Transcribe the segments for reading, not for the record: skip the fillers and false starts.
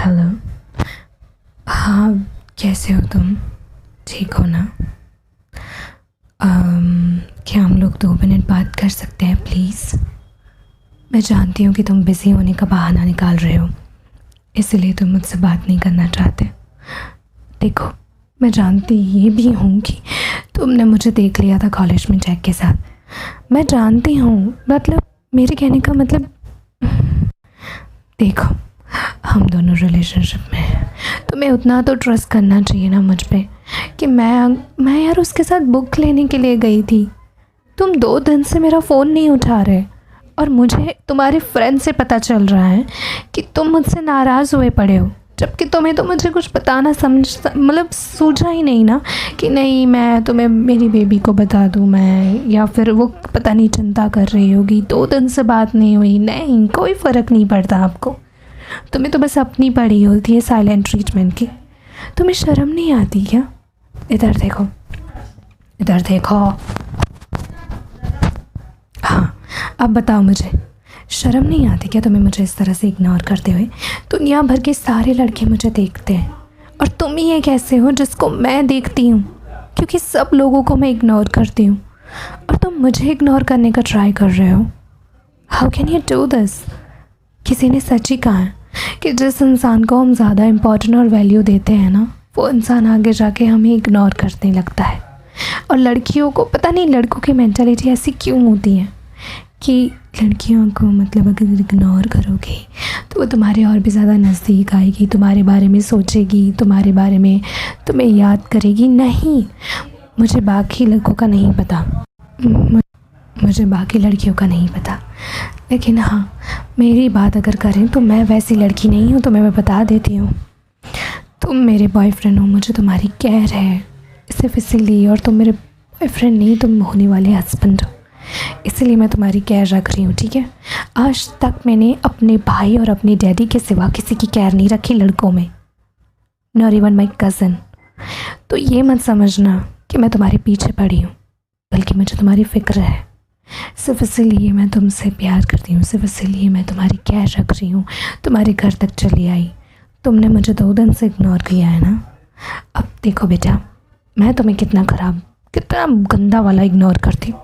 Hello. हाँ, कैसे हो तुम? ठीक हो ना? क्या हम लोग 2 मिनट बात कर सकते हैं प्लीज़? मैं जानती हूँ कि तुम बिज़ी होने का बहाना निकाल रहे हो, इसलिए तुम मुझसे बात नहीं करना चाहते। देखो, मैं जानती ये भी हूँ कि तुमने मुझे देख लिया था कॉलेज में जैक के साथ। मैं जानती हूँ, मतलब मेरे कहने का मतलब, देखो हम दोनों रिलेशनशिप में हैं, तुम्हें उतना तो ट्रस्ट करना चाहिए ना मुझ पे कि मैं यार उसके साथ बुक लेने के लिए गई थी। तुम 2 दिन से मेरा फ़ोन नहीं उठा रहे और मुझे तुम्हारे फ्रेंड से पता चल रहा है कि तुम मुझसे नाराज़ हुए पड़े हो, जबकि तुम्हें तो मुझे कुछ बताना मतलब सूझा ही नहीं ना कि नहीं मैं तुम्हें मेरी बेबी को बता दूँ मैं, या फिर वो पता नहीं चिंता कर रही होगी 2 दिन से बात नहीं हुई। नहीं, कोई फ़र्क नहीं पड़ता आपको, तुम्हें तो बस अपनी पड़ी होती है साइलेंट ट्रीटमेंट की। तुम्हें शर्म नहीं आती क्या? इधर देखो, इधर देखो। हाँ, अब बताओ मुझे, शर्म नहीं आती क्या तुम्हें मुझे इस तरह से इग्नोर करते हुए? दुनिया भर के सारे लड़के मुझे देखते हैं और तुम ही एक ऐसे हो जिसको मैं देखती हूँ, क्योंकि सब लोगों को मैं इग्नोर करती हूँ और तुम मुझे इग्नोर करने का ट्राई कर रहे हो। How can you do this? किसी ने सच ही कहा है कि जिस इंसान को हम ज़्यादा इम्पोर्टेंट और वैल्यू देते हैं ना, वो इंसान आगे जाके हमें इग्नोर करने लगता है। और लड़कियों को पता नहीं, लड़कों की मेंटालिटी ऐसी क्यों होती है कि लड़कियों को मतलब अगर इग्नोर करोगे तो वो तुम्हारे और भी ज़्यादा नज़दीक आएगी, तुम्हारे बारे में सोचेगी, तुम्हारे बारे में तुम्हें याद करेगी। नहीं, मुझे बाकी लड़कों का नहीं पता, मुझे बाकी लड़कियों का नहीं पता, लेकिन हाँ, मेरी बात अगर करें तो मैं वैसी लड़की नहीं हूँ, तो मैं बता देती हूँ। तुम मेरे बॉयफ्रेंड हो, मुझे तुम्हारी केयर है सिर्फ इसीलिए, और तुम मेरे बॉयफ्रेंड नहीं, तुम होने वाले हस्बैंड हो, इसीलिए मैं तुम्हारी केयर रख रही हूँ, ठीक है? आज तक मैंने अपने भाई और अपने डैडी के सिवा किसी की केयर नहीं रखी लड़कों में, नॉट इवन माई कज़न। तो ये मत समझना कि मैं तुम्हारे पीछे पड़ी हूँ, बल्कि मुझे तुम्हारी फ़िक्र है। सिर्फ इसीलिए मैं तुमसे प्यार करती हूँ, सिर्फ इसीलिए मैं तुम्हारी केयर रख रही हूँ, तुम्हारे घर तक चली आई। तुमने मुझे 2 दिन से इग्नोर किया है ना। अब देखो बेटा, मैं तुम्हें कितना गंदा वाला इग्नोर करती हूँ।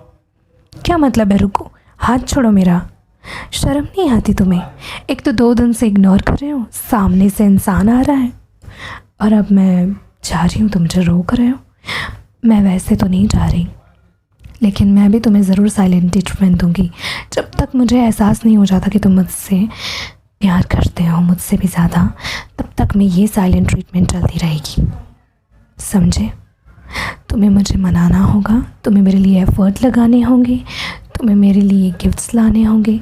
क्या मतलब है? रुको, हाथ छोड़ो मेरा। शर्म नहीं आती तुम्हें? एक तो 2 दिन से इग्नोर कर रहे हो, सामने से इंसान आ रहा है, और अब मैं जा रही हूँ, तुम मुझे रोक रहे हो। मैं वैसे तो नहीं जा रही, लेकिन मैं भी तुम्हें ज़रूर साइलेंट ट्रीटमेंट दूँगी जब तक मुझे एहसास नहीं हो जाता कि तुम मुझसे प्यार करते हो मुझसे भी ज़्यादा। तब तक मैं ये साइलेंट ट्रीटमेंट चलती रहेगी, समझे? तुम्हें मुझे मनाना होगा, तुम्हें मेरे लिए एफ़र्ट लगाने होंगे, तुम्हें मेरे लिए गिफ्ट्स लाने होंगे,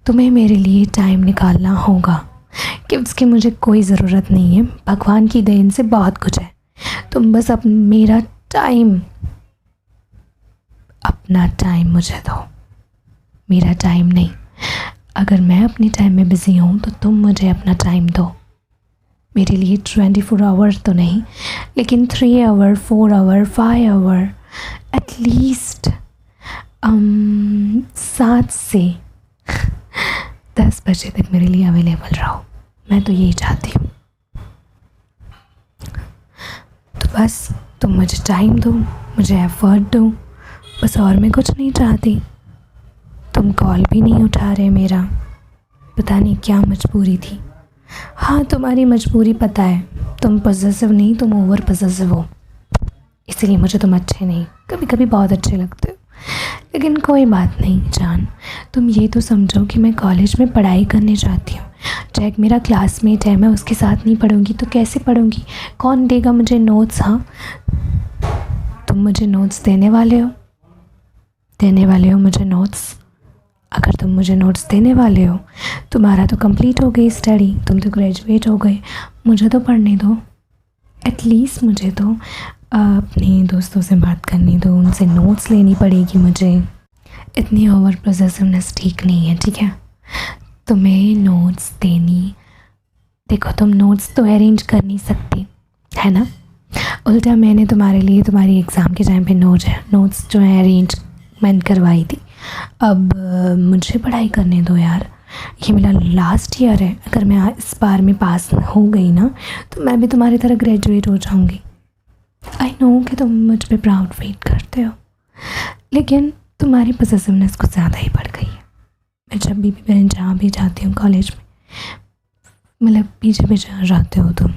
तुम्हें मेरे लिए टाइम निकालना होगा। गिफ्ट्स की मुझे कोई ज़रूरत नहीं है, भगवान की देन से बहुत कुछ है। तुम बस मेरा टाइम, अपना टाइम मुझे दो, मेरा टाइम नहीं। अगर मैं अपने टाइम में बिज़ी हूँ तो तुम मुझे अपना टाइम दो। मेरे लिए 24 आवर तो नहीं, लेकिन 3 आवर, 4 आवर, 5 आवर, एटलीस्ट 7 से 10 बजे तक मेरे लिए अवेलेबल रहो। मैं तो यही चाहती हूँ। तो बस तुम मुझे टाइम दो, मुझे एफ़र्ट दो, बस, और मैं कुछ नहीं चाहती। तुम कॉल भी नहीं उठा रहे मेरा, पता नहीं क्या मजबूरी थी। हाँ, तुम्हारी मजबूरी पता है, तुम पॉसेसिव नहीं, तुम ओवर पॉसेसिव हो, इसीलिए मुझे तुम अच्छे नहीं, कभी कभी बहुत अच्छे लगते हो। लेकिन कोई बात नहीं जान, तुम ये तो समझो कि मैं कॉलेज में पढ़ाई करने जाती हूँ। जैक मेरा क्लासमेट है, मैं उसके साथ नहीं पढ़ूँगी तो कैसे पढ़ूँगी? कौन देगा मुझे नोट्स? हाँ, तुम मुझे नोट्स देने वाले हो मुझे नोट्स। अगर तुम मुझे नोट्स देने वाले हो, तुम्हारा तो कंप्लीट हो गई स्टडी, तुम तो ग्रेजुएट हो गए, मुझे तो पढ़ने दो। एटलीस्ट मुझे तो अपने दोस्तों से बात करने दो, उनसे नोट्स लेनी पड़ेगी मुझे। इतनी ओवर पॉसेसिवनेस ठीक नहीं है, ठीक है? तुम्हें नोट्स देनी, देखो तुम नोट्स तो अरेंज कर नहीं सकती, है ना? उल्टा मैंने तुम्हारे लिए तुम्हारी एग्ज़ाम के टाइम पे नोट्स जो है अरेंजमेंट करवाई थी। अब मुझे पढ़ाई करने दो यार, ये मेरा लास्ट ईयर है। अगर मैं इस बार में पास हो गई ना तो मैं भी तुम्हारी तरह ग्रेजुएट हो जाऊंगी। आई नो कि तुम मुझ पे प्राउड फील करते हो, लेकिन तुम्हारी पॉसेसिवनेस कुछ ज़्यादा ही बढ़ गई है। मैं जब भी मैं जहाँ भी जाती हूँ कॉलेज में, मतलब पीछे पीछे जाते हो तुम।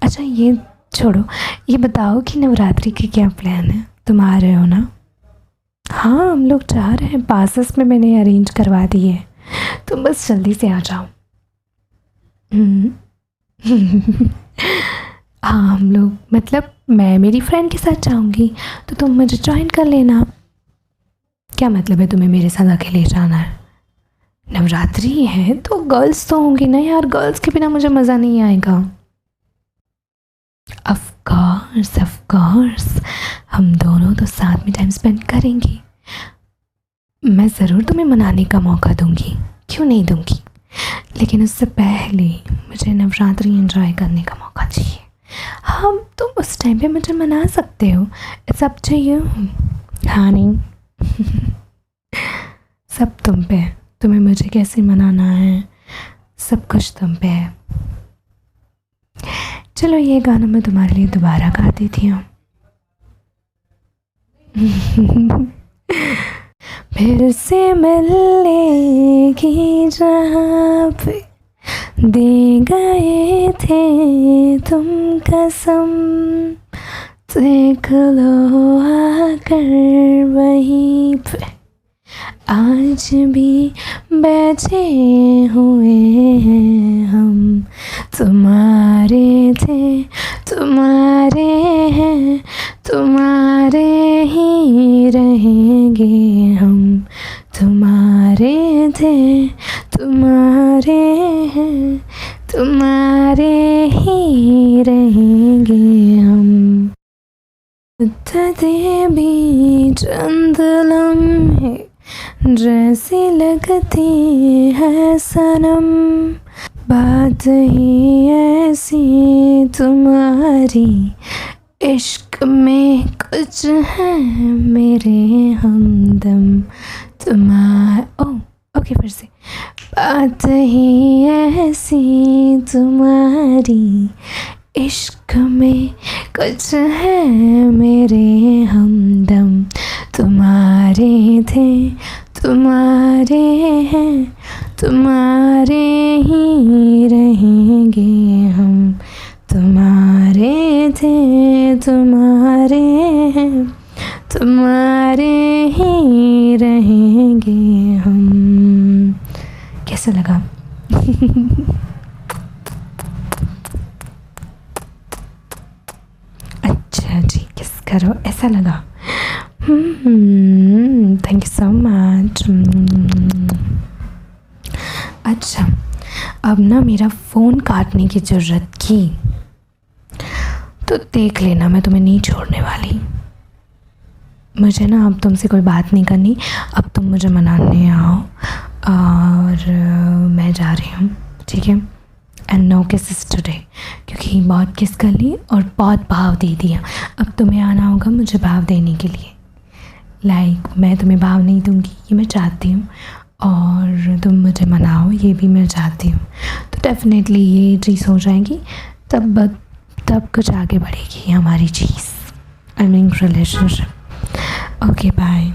अच्छा ये छोड़ो, ये बताओ कि नवरात्रि के क्या प्लान है? तुम आ रहे हो ना? हाँ हम लोग जा रहे हैं, पासेस में मैंने अरेंज करवा दिए है, तुम बस जल्दी से आ जाओ। हाँ हम लोग, मतलब मैं मेरी फ्रेंड के साथ जाऊंगी तो तुम मुझे ज्वाइन कर लेना। क्या मतलब है तुम्हें मेरे साथ अकेले जाना है? नवरात्रि है तो गर्ल्स तो होंगी ना यार, गर्ल्स के बिना मुझे मज़ा नहीं आएगा। ऑफ कोर्स हम दोनों तो साथ में टाइम स्पेंड करेंगे। मैं ज़रूर तुम्हें मनाने का मौका दूंगी, क्यों नहीं दूंगी, लेकिन उससे पहले मुझे नवरात्रि एंजॉय करने का मौका चाहिए। हाँ तुम उस टाइम पे मुझे मना सकते हो, इट्स अप टू यू। हाँ नहीं सब तुम पे है, तुम्हें मुझे कैसे मनाना है सब कुछ तुम पे है। चलो ये गाना मैं तुम्हारे लिए दोबारा गा देती हूँ। फिर से मिलने की जहाँ पे दे गए थे तुम कसम, देख लो आकर वहीं पे आज भी बैठे हुए हैं हम। तुम्हारे थे तुम्हारे हैं, तुम्हारे ही रहेंगे हम। तुम्हारे थे तुम्हारे हैं, तुम्हारे ही रहेंगे हम। उठते भी चंद लम्हे जैसी लगती है सनम, बात ही ऐसी तुम्हारी, इश्क में कुछ है मेरे हमदम। ओके फिर से। बात ही ऐसी तुम्हारी, इश्क में कुछ है मेरे हमदम। तुम्हारे थे तुम्हारे हैं, तुम्हारे ही रहेंगे हम। तुम्हारे थे तुम्हारे हैं, तुम्हारे ही रहेंगे हम। कैसा लगा? अच्छा जी, किस करो, ऐसा लगा? Thank you so much. अच्छा अब ना मेरा फ़ोन काटने की ज़रूरत की तो देख लेना, मैं तुम्हें नहीं छोड़ने वाली। मुझे ना अब तुमसे कोई बात नहीं करनी, अब तुम मुझे मनाने आओ और मैं जा रही हूँ, ठीक है? एंड नो किसेस टुडे, क्योंकि बहुत किस कर ली और बहुत भाव दे दिया। अब तुम्हें आना होगा मुझे भाव देने के लिए। मैं तुम्हें भाव नहीं दूँगी ये मैं चाहती हूँ, और तुम मुझे मनाओ ये भी मैं चाहती हूँ। तो डेफिनेटली ये चीज़ हो जाएगी, तब कुछ आगे बढ़ेगी हमारी चीज़। I mean relationship. Okay bye.